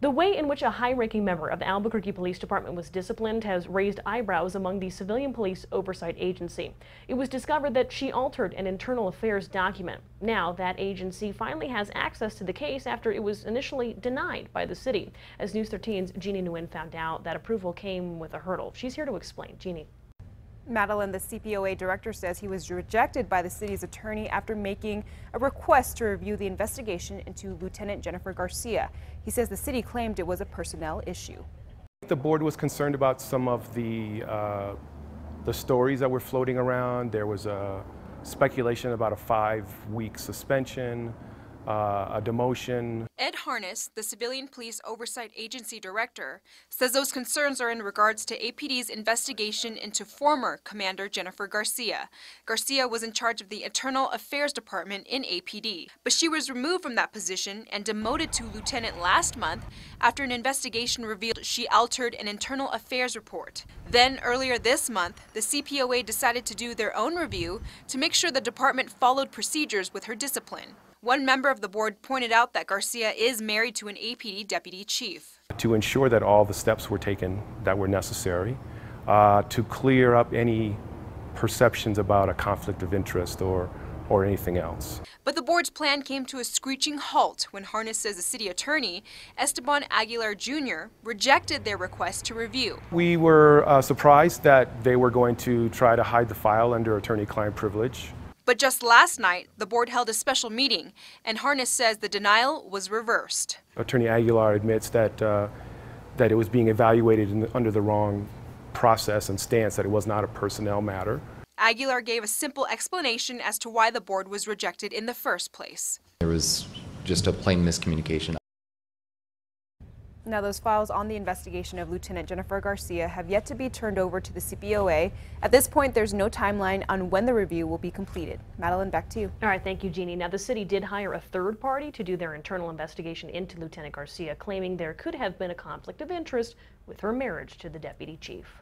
The way in which a high-ranking member of the Albuquerque Police Department was disciplined has raised eyebrows among the Civilian Police Oversight Agency. It was discovered that she altered an internal affairs document. Now, that agency finally has access to the case after it was initially denied by the city. As News 13's Jeannie Nguyen found out, that approval came with a hurdle. She's here to explain. Jeannie. Madeline, the CPOA director, says he was rejected by the city's attorney after making a request to review the investigation into Lieutenant Jennifer Garcia. He says the city claimed it was a personnel issue. The board was concerned about some of the stories that were floating around. There was a speculation about a 5-week suspension, a demotion. Ed Harness, the Civilian Police Oversight Agency director, says those concerns are in regards to APD's investigation into former Commander Jennifer Garcia. Garcia was in charge of the Internal Affairs Department in APD, but she was removed from that position and demoted to lieutenant last month after an investigation revealed she altered an internal affairs report. Then, earlier this month, the CPOA decided to do their own review to make sure the department followed procedures with her discipline. One member of the board pointed out that Garcia is married to an APD deputy chief. To ensure that all the steps were taken that were necessary to clear up any perceptions about a conflict of interest or anything else. But the board's plan came to a screeching halt when Harness says the city attorney, Esteban Aguilar Jr., rejected their request to review. We were surprised that they were going to try to hide the file under attorney-client privilege. But just last night, the board held a special meeting, and Harness says the denial was reversed. Attorney Aguilar admits that it was being evaluated under the wrong process and stance, that it was not a personnel matter. Aguilar gave a simple explanation as to why the board was rejected in the first place. There was just a plain miscommunication. Now, those files on the investigation of Lieutenant Jennifer Garcia have yet to be turned over to the CPOA. At this point, there's no timeline on when the review will be completed. Madeline, back to you. All right, thank you, Jeannie. Now, the city did hire a third party to do their internal investigation into Lieutenant Garcia, claiming there could have been a conflict of interest with her marriage to the deputy chief.